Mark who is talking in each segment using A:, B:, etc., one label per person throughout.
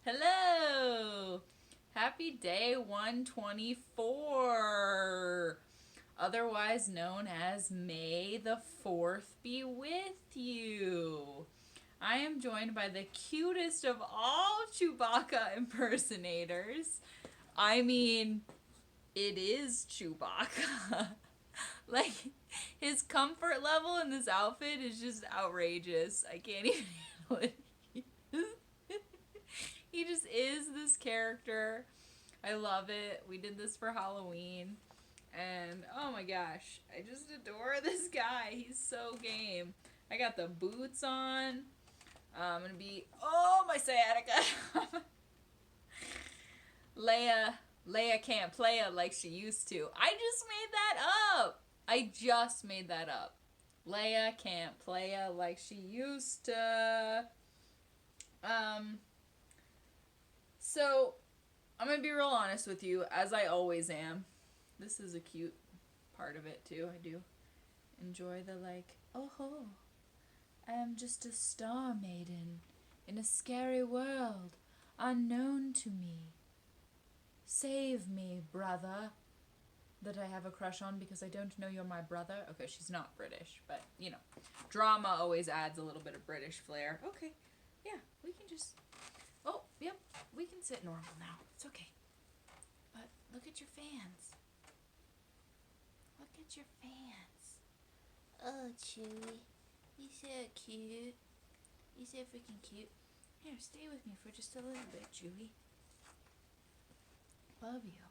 A: Hello! Happy day 124, otherwise known as May the 4th be with you. I am joined by the cutest of all Chewbacca impersonators. I mean, it is Chewbacca. Like, his comfort level in this outfit is just outrageous. I can't even handle it. He just is this character. I love it. We did this for Halloween. And oh my gosh, I just adore this guy. He's so game. I got the boots on. I'm gonna be, oh, my sciatica. Leia can't play it like she used to. I just made that up. Leia can't play it like she used to. So, I'm gonna be real honest with you, as I always am. This is a cute part of it, too. I do enjoy the, like, oh ho, I am just a star maiden in a scary world, unknown to me. Save me, brother. That I have a crush on because I don't know you're my brother. Okay, she's not British, but, you know, drama always adds a little bit of British flair. Okay, yeah, we can just... Oh, yep, we can sit normal now. It's okay. But look at your fans. Look at your fans. Oh, Chewie. You're so cute. You're so freaking cute. Here, stay with me for just a little bit, Chewie. Love you.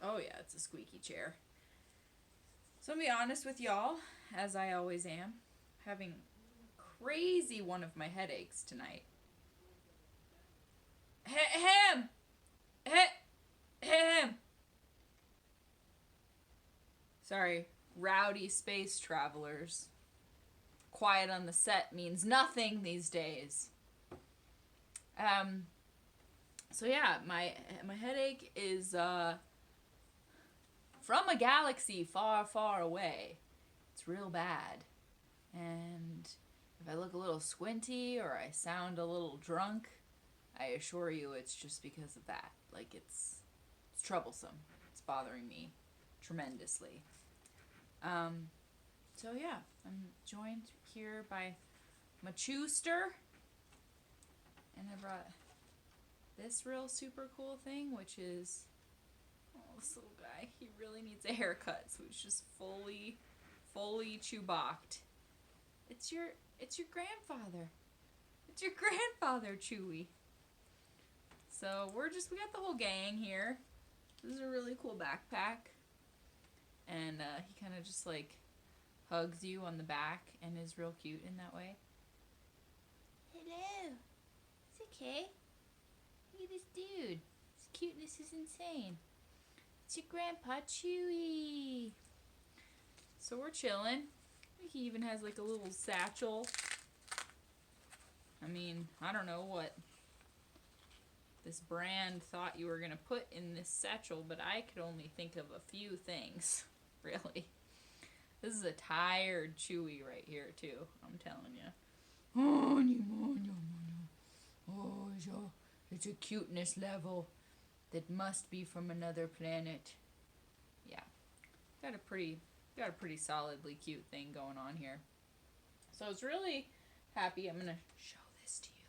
A: Oh yeah, it's a squeaky chair. So I'm gonna be honest with y'all, as I always am, having crazy one of my headaches tonight. Ham! Ham! Sorry, rowdy space travelers. Quiet on the set means nothing these days. So yeah, my headache is from a galaxy far, far away. It's real bad. And if I look a little squinty or I sound a little drunk, I assure you it's just because of that. Like, it's troublesome. It's bothering me tremendously. So yeah, I'm joined here by my Chewster. And I brought this real super cool thing, which is, oh, this little guy, he really needs a haircut, so he's just fully Chewbacked. It's your grandfather. It's your grandfather, Chewie. So we got the whole gang here. This is a really cool backpack. And he kind of just like hugs you on the back and is real cute in that way. Hello. It's okay. Look at this dude. His cuteness is insane. It's your grandpa, Chewie. So we're chilling. He even has like a little satchel. I mean, I don't know what this brand thought you were going to put in this satchel, but I could only think of a few things, really. This is a tired Chewie right here, too. I'm telling you. Oh, it's a cuteness level that must be from another planet. Yeah. Got a pretty solidly cute thing going on here. So I was really happy. I'm going to show this to you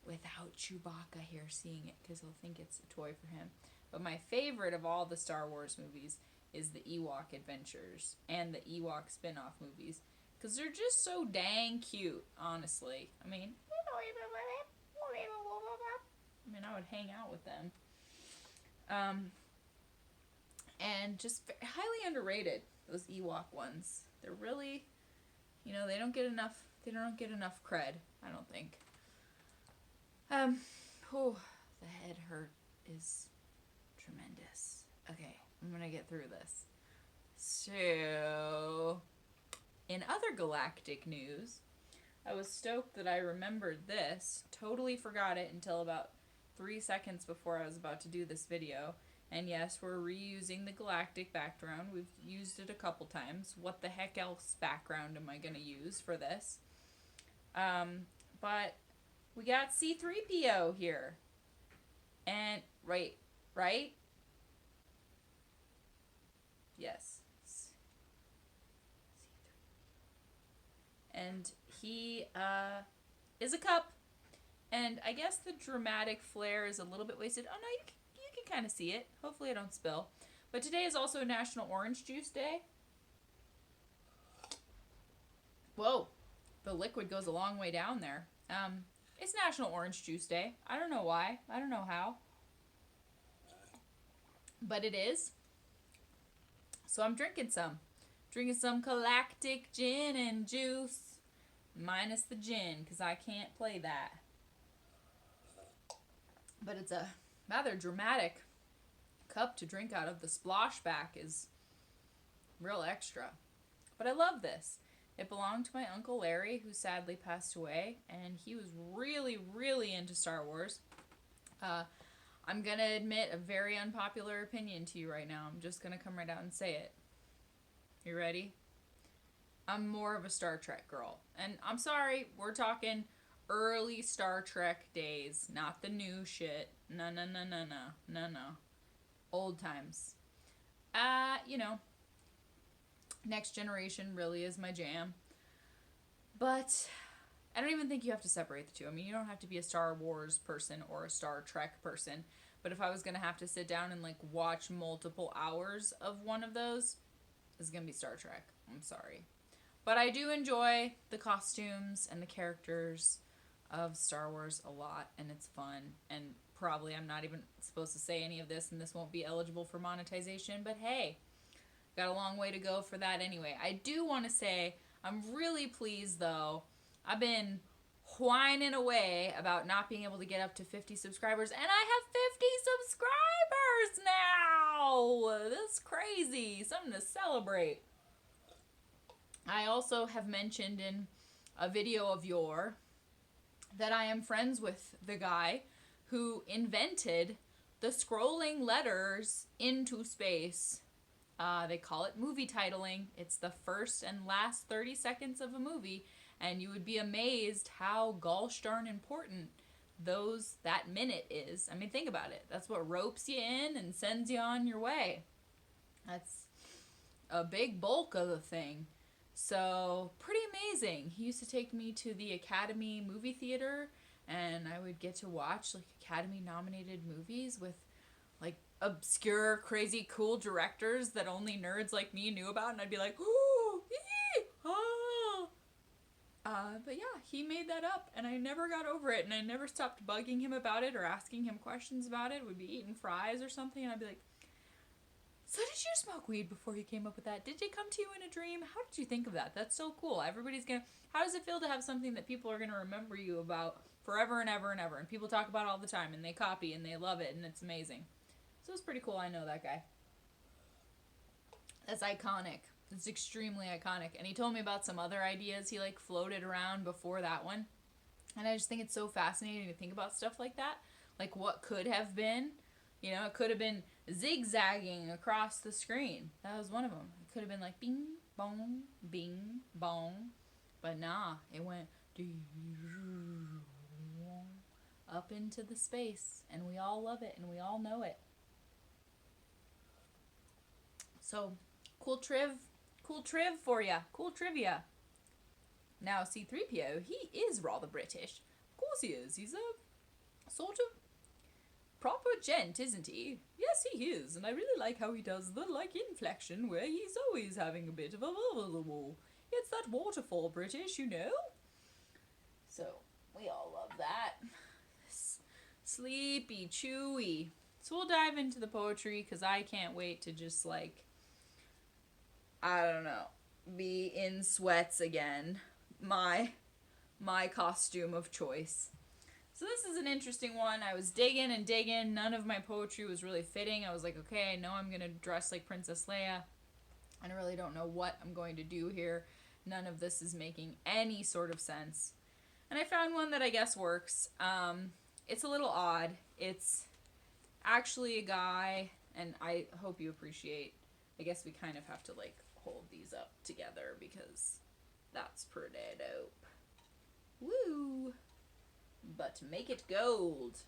A: without Chewbacca here seeing it because he'll think it's a toy for him. But my favorite of all the Star Wars movies is the Ewok Adventures and the Ewok spin-off movies because they're just so dang cute, honestly. I mean, I would hang out with them. And just highly underrated, those Ewok ones. They're really, they don't get enough cred, I don't think. The head hurt is tremendous. Okay, I'm gonna get through this. So, in other galactic news, I was stoked that I remembered this. Totally forgot it until about 3 seconds before I was about to do this video. And yes, we're reusing the galactic background. We've used it a couple times. What the heck else background am I going to use for this? But we got C3PO here. And, right? Yes. And he is a cup. And I guess the dramatic flair is a little bit wasted. Oh no, you can kind of see it. Hopefully I don't spill. But today is also National Orange Juice Day. Whoa, the liquid goes a long way down there. It's National Orange Juice Day. I don't know why. I don't know how. But it is. So I'm drinking some. Drinking some galactic gin and juice. Minus the gin, because I can't play that. But it's a rather dramatic cup to drink out of. The splashback is real extra. But I love this. It belonged to my Uncle Larry, who sadly passed away, and he was really, really into Star Wars. I'm going to admit a very unpopular opinion to you right now. I'm just going to come right out and say it. You ready? I'm more of a Star Trek girl. And I'm sorry, we're talking early Star Trek days, not the new shit. No. Old times. Next Generation really is my jam. But I don't even think you have to separate the two. I mean, you don't have to be a Star Wars person or a Star Trek person. But if I was going to have to sit down and, watch multiple hours of one of those, it's going to be Star Trek. I'm sorry. But I do enjoy the costumes and the characters of Star Wars a lot, and it's fun. And probably I'm not even supposed to say any of this, and this won't be eligible for monetization, but hey, got a long way to go for that anyway. I do want to say I'm really pleased, though. I've been whining away about not being able to get up to 50 subscribers, and I have 50 subscribers now! That's crazy. Something to celebrate. I also have mentioned in a video of yore that I am friends with the guy who invented the scrolling letters into space. They call it movie titling. It's the first and last 30 seconds of a movie, and you would be amazed how gosh darn important that minute is. I mean, think about it. That's what ropes you in and sends you on your way. That's a big bulk of the thing. So, pretty amazing. He used to take me to the Academy movie theater, and I would get to watch, Academy-nominated movies with, obscure, crazy, cool directors that only nerds like me knew about, and I'd be like, ooh, ee, ah. But yeah, he made that up, and I never got over it, and I never stopped bugging him about it or asking him questions about it. We'd be eating fries or something, and I'd be like, so did you smoke weed before you came up with that? Did it come to you in a dream? How did you think of that? That's so cool. How does it feel to have something that people are going to remember you about forever and ever and ever? And people talk about it all the time, and they copy, and they love it, and it's amazing. So it's pretty cool. I know that guy. That's iconic. It's extremely iconic. And he told me about some other ideas he, floated around before that one. And I just think it's so fascinating to think about stuff like that. What could have been. It could have been zigzagging across the screen. That was one of them. It could have been bing, bong. But nah, it went up into the space. And we all love it, and we all know it. So, cool triv for ya. Cool trivia. Now, C3PO, he is rather British. Of course he is. He's a sort of proper gent, isn't he? Yes, he is, and I really like how he does the, inflection where he's always having a bit of a It's that waterfall British, So, we all love that. Sleepy, chewy. So we'll dive into the poetry, because I can't wait to just, I don't know, be in sweats again. My costume of choice. So this is an interesting one. I was digging and digging. None of my poetry was really fitting. I was like, okay, I know I'm going to dress like Princess Leia. I really don't know what I'm going to do here. None of this is making any sort of sense. And I found one that I guess works. It's a little odd. It's actually a guy, And I hope you appreciate, I guess we kind of have to like hold these up together because that's pretty dope. Woo! But make it gold.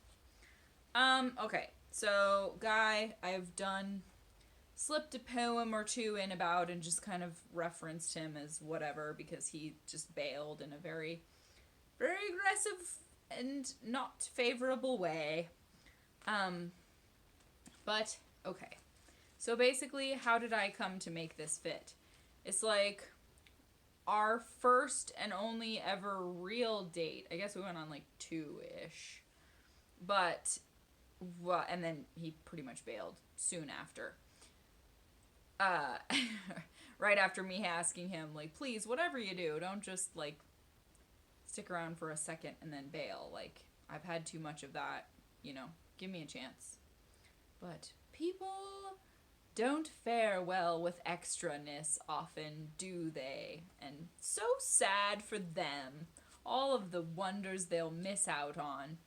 A: Okay. So, Guy, I've slipped a poem or two in about and just kind of referenced him as whatever because he just bailed in a very, very aggressive and not favorable way. But, okay. So basically, how did I come to make this fit? It's like our first and only ever real date. I guess we went on like 2-ish. But, well, and then he pretty much bailed soon after. Right after me asking him, like, please, whatever you do, don't just, like, stick around for a second and then bail. Like, I've had too much of that, give me a chance. But people don't fare well with extraness often, do they? And so sad for them. All of the wonders they'll miss out on.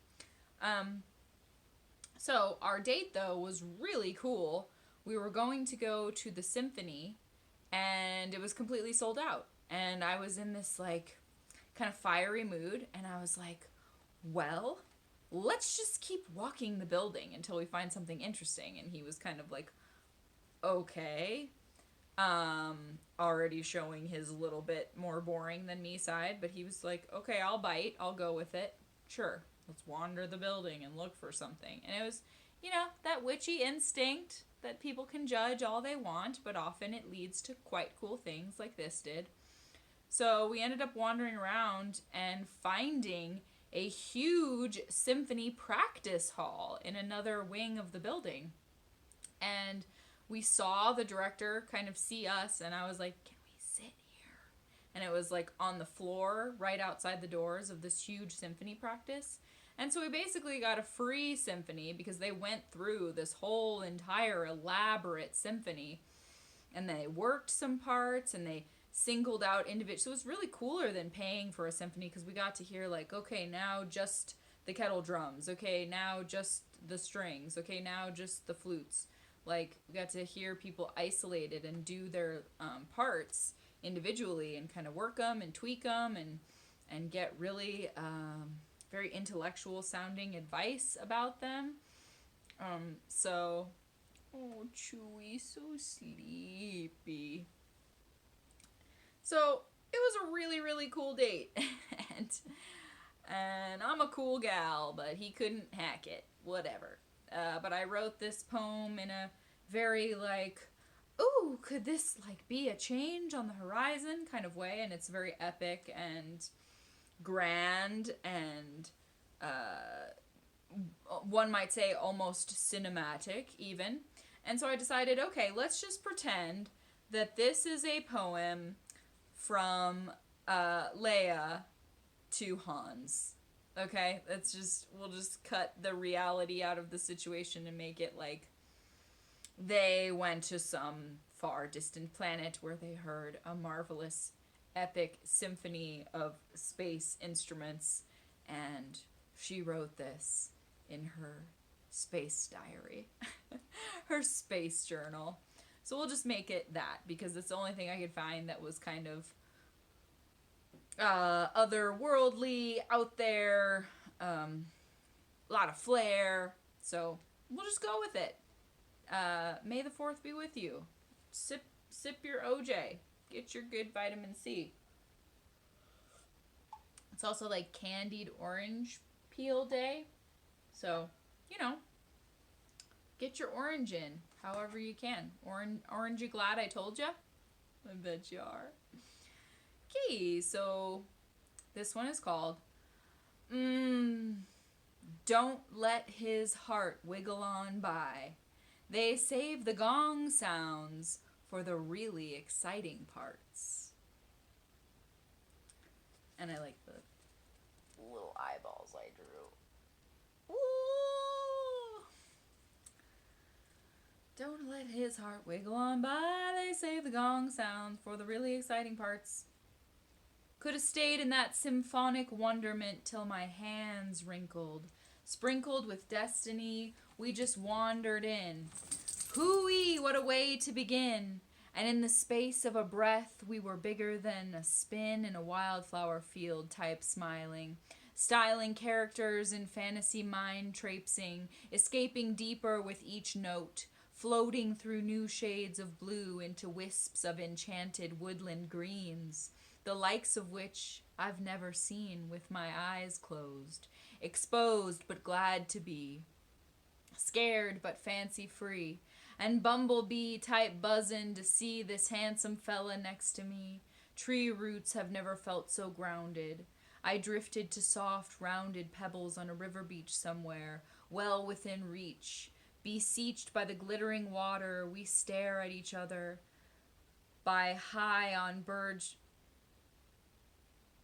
A: So our date, though, was really cool. We were going to go to the symphony, and it was completely sold out. And I was in this, like, kind of fiery mood, and I was like, well, let's just keep walking the building until we find something interesting. And he was kind of like, okay. Already showing his little bit more boring than me side, but he was like, okay, I'll bite. I'll go with it. Sure. Let's wander the building and look for something. And it was, that witchy instinct that people can judge all they want, but often it leads to quite cool things like this did. So we ended up wandering around and finding a huge symphony practice hall in another wing of the building. And we saw the director kind of see us, and I was like, can we sit here? And it was like on the floor right outside the doors of this huge symphony practice. And so we basically got a free symphony because they went through this whole entire elaborate symphony, and they worked some parts and they singled out individual. So it was really cooler than paying for a symphony because we got to hear like, okay, now just the kettle drums. Okay, now just the strings. Okay, now just the flutes. Like, we got to hear people isolated and do their parts individually and kind of work them and tweak them and get really very intellectual sounding advice about them. So, oh, Chewy, so sleepy. So, it was a really, really cool date. and I'm a cool gal, but he couldn't hack it. Whatever. But I wrote this poem in a very, like, ooh, could this, like, be a change on the horizon kind of way? And it's very epic and grand and, one might say almost cinematic, even. And so I decided, okay, let's just pretend that this is a poem from Leia to Hans. Okay, we'll just cut the reality out of the situation and make it like they went to some far distant planet where they heard a marvelous epic symphony of space instruments, and she wrote this in her space diary, her space journal. So we'll just make it that because it's the only thing I could find that was kind of otherworldly, out there, a lot of flair. So we'll just go with it. May the 4th be with you. Sip your OJ. Get your good vitamin C. It's also like candied orange peel day. So, get your orange in however you can. Orange, you glad I told you? I bet you are. Okay, so this one is called Don't Let His Heart Wiggle On By. They save the gong sounds for the really exciting parts. And I like the little eyeballs I drew. Ooh. Don't let his heart wiggle on by. They save the gong sounds for the really exciting parts. Could have stayed in that symphonic wonderment till my hands wrinkled. Sprinkled with destiny, we just wandered in. Hooey, what a way to begin! And in the space of a breath, we were bigger than a spin in a wildflower field type smiling. Styling characters in fantasy mind traipsing, escaping deeper with each note, floating through new shades of blue into wisps of enchanted woodland greens, the likes of which I've never seen with my eyes closed, exposed but glad to be, scared but fancy free, and bumblebee type buzzin' to see this handsome fella next to me. Tree roots have never felt so grounded. I drifted to soft, rounded pebbles on a river beach somewhere, well within reach. Beseeched by the glittering water, we stare at each other. By high on birds,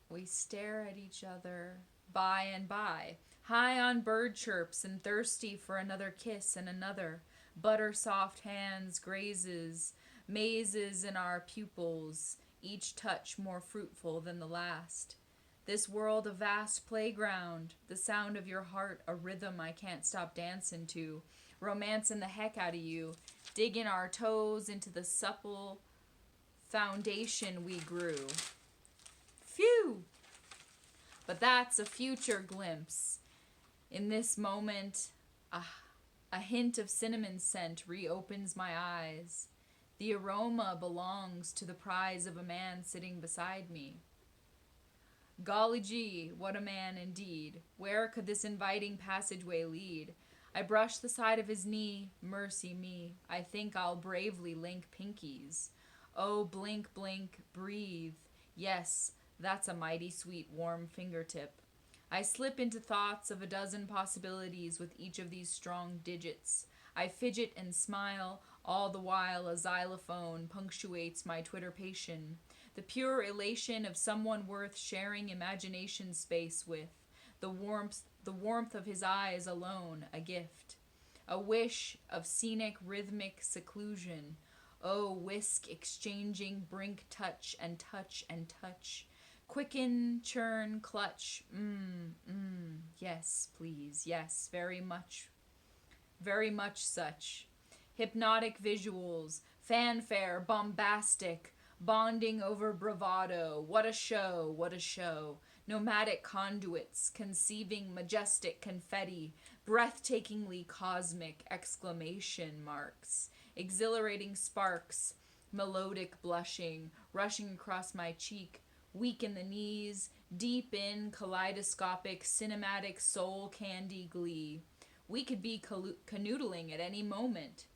A: we stare at each other by and by, high on bird chirps and thirsty for another kiss and another. Butter soft hands grazes, mazes in our pupils, each touch more fruitful than the last. This world a vast playground, the sound of your heart a rhythm I can't stop dancing to, romancing the heck out of you, digging our toes into the supple foundation we grew. Phew! But that's a future glimpse. In this moment, a hint of cinnamon scent reopens my eyes. The aroma belongs to the prize of a man sitting beside me. Golly gee, what a man indeed. Where could this inviting passageway lead? I brush the side of his knee. Mercy me, I think I'll bravely link pinkies. Oh, blink, blink, breathe. Yes, that's a mighty sweet warm fingertip. I slip into thoughts of a dozen possibilities with each of these strong digits. I fidget and smile, all the while a xylophone punctuates my twitterpation. The pure elation of someone worth sharing imagination space with. The warmth of his eyes alone, a gift. A wish of scenic rhythmic seclusion. Oh, whisk, exchanging, brink, touch, and touch, and touch. Quicken, churn, clutch. Yes, please. Yes, very much such. Hypnotic visuals, fanfare, bombastic, bonding over bravado. What a show, what a show. Nomadic conduits, conceiving majestic confetti, breathtakingly cosmic exclamation marks, exhilarating sparks, melodic blushing, rushing across my cheek, weak in the knees, deep in kaleidoscopic, cinematic soul candy glee. We could be canoodling at any moment.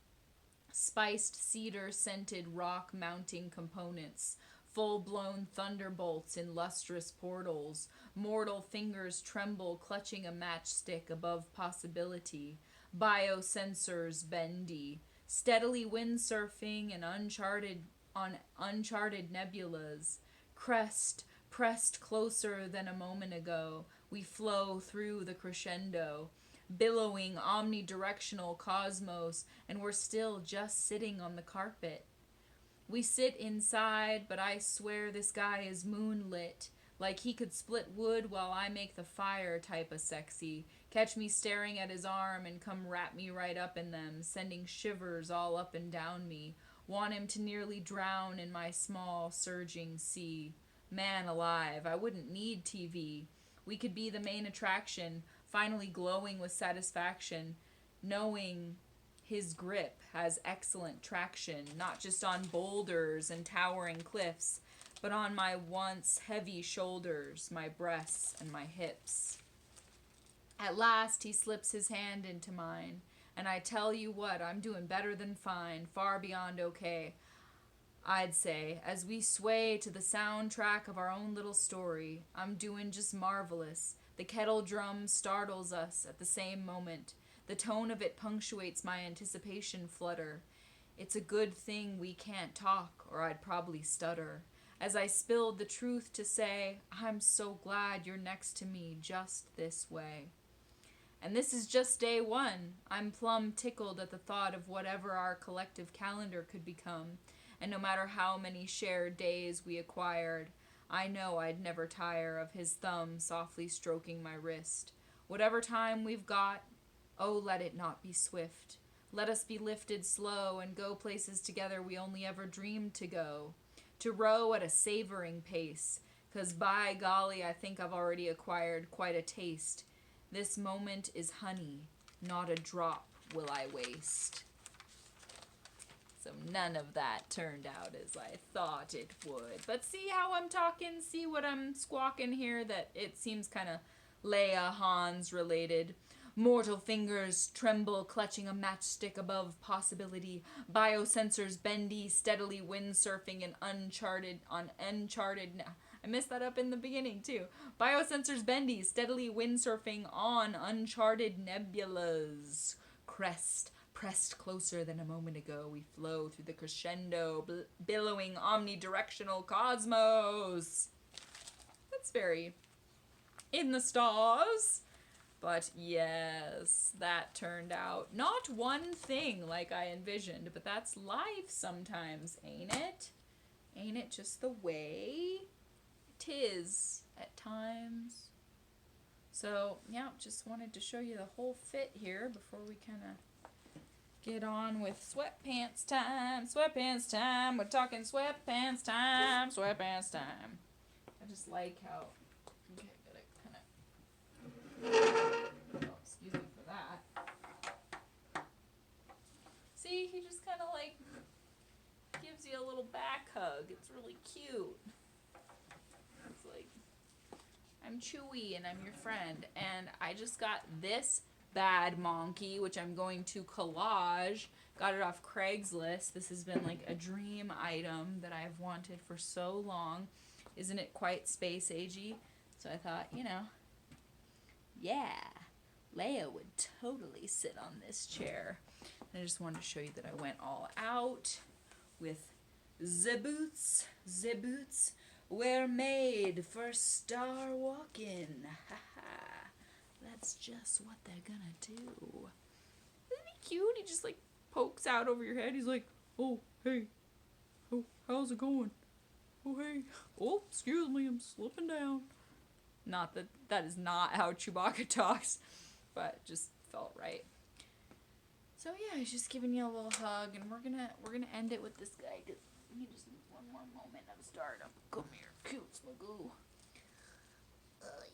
A: Spiced cedar-scented rock-mounting components, full-blown thunderbolts in lustrous portals, mortal fingers tremble clutching a matchstick above possibility, biosensors bendy, steadily windsurfing and uncharted nebulas, crest pressed closer than a moment ago, we flow through the crescendo, billowing omnidirectional cosmos, and we're still just sitting on the carpet. We sit inside, but I swear this guy is moonlit, like he could split wood while I make the fire type of sexy. Catch me staring at his arm and come wrap me right up in them, sending shivers all up and down me. Want him to nearly drown in my small, surging sea. Man alive, I wouldn't need TV. We could be the main attraction, finally glowing with satisfaction, knowing his grip has excellent traction, not just on boulders and towering cliffs, but on my once heavy shoulders, my breasts, and my hips. At last he slips his hand into mine, and I tell you what, I'm doing better than fine, far beyond okay, I'd say, as we sway to the soundtrack of our own little story. I'm doing just marvelous. The kettle drum startles us at the same moment. The tone of it punctuates my anticipation flutter. It's a good thing we can't talk, or I'd probably stutter. As I spilled the truth to say, I'm so glad you're next to me just this way. And this is just day one. I'm plumb tickled at the thought of whatever our collective calendar could become. And no matter how many shared days we acquired, I know I'd never tire of his thumb softly stroking my wrist. Whatever time we've got, oh, let it not be swift. Let us be lifted slow and go places together we only ever dreamed to go. To row at a savoring pace, 'cause by golly, I think I've already acquired quite a taste. This moment is honey, not a drop will I waste. So none of that turned out as I thought it would. But see how I'm talking? See what I'm squawking here? That it seems kind of Leia Hans related. Mortal fingers tremble, clutching a matchstick above possibility. Biosensors bendy, steadily windsurfing in uncharted. I messed that up in the beginning too. Biosensors bendy, steadily windsurfing on uncharted nebulas. Crest pressed closer than a moment ago, we flow through the crescendo, billowing omnidirectional cosmos. That's very in the stars. But yes, that turned out not one thing like I envisioned, but that's life sometimes, ain't it? Ain't it just the way it is at times? So, yeah, just wanted to show you the whole fit here before we kind of get on with sweatpants time. Sweatpants time. We're talking sweatpants time. Sweatpants time. I just like how... Okay, gotta kind of... Oh, excuse me for that. See, he just kind of like gives you a little back hug. It's really cute. It's like, I'm Chewy and I'm your friend. And I just got this bad monkey, which I'm going to collage. Got it off Craigslist. This has been like a dream item that I've wanted for so long. Isn't it quite space agey? So I thought, you know, yeah, Leia would totally sit on this chair. And I just wanted to show you that I went all out with the boots. The boots were made for star walking. Ha ha. That's just what they're gonna do. Isn't he cute? He just like pokes out over your head. He's like, oh, hey. Oh, how's it going? Oh, hey. Oh, excuse me, I'm slipping down. Not that that is not how Chewbacca talks, but it just felt right. So yeah, he's just giving you a little hug, and we're gonna end it with this guy, because he just needs one more moment of stardom. Come here, cute Magoo.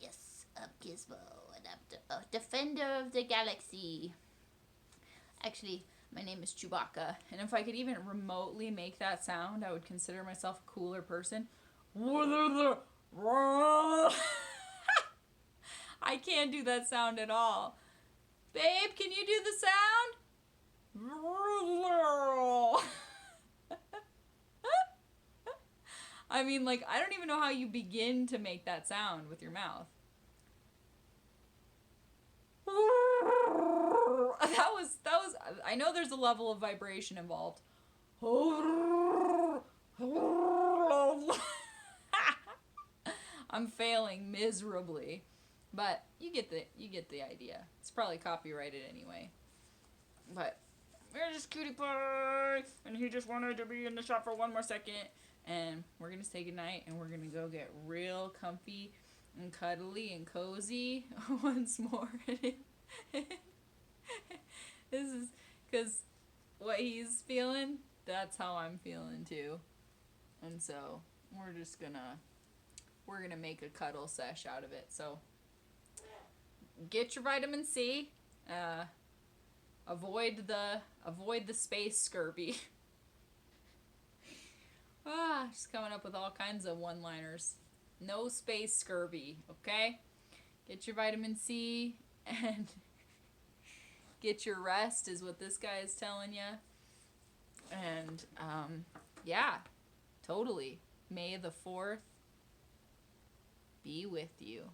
A: Yes, I'm Gizmo, and I'm the defender of the galaxy. Actually, my name is Chewbacca, and if I could even remotely make that sound, I would consider myself a cooler person. I can't do that sound at all. Babe, can you do the sound? I mean, like, I don't even know how you begin to make that sound with your mouth. That was, I know there's a level of vibration involved. I'm failing miserably. But you get the idea. It's probably copyrighted anyway. But we're just cutie pie, and he just wanted to be in the shop for one more second, and we're gonna say goodnight, and we're gonna go get real comfy and cuddly and cozy once more. This is because what he's feeling, that's how I'm feeling too, and so we're gonna make a cuddle sesh out of it. So get your vitamin C. Avoid the space scurvy. Just coming up with all kinds of one-liners. No space scurvy, okay? Get your vitamin C and get your rest is what this guy is telling you. And yeah, totally. May the 4th be with you.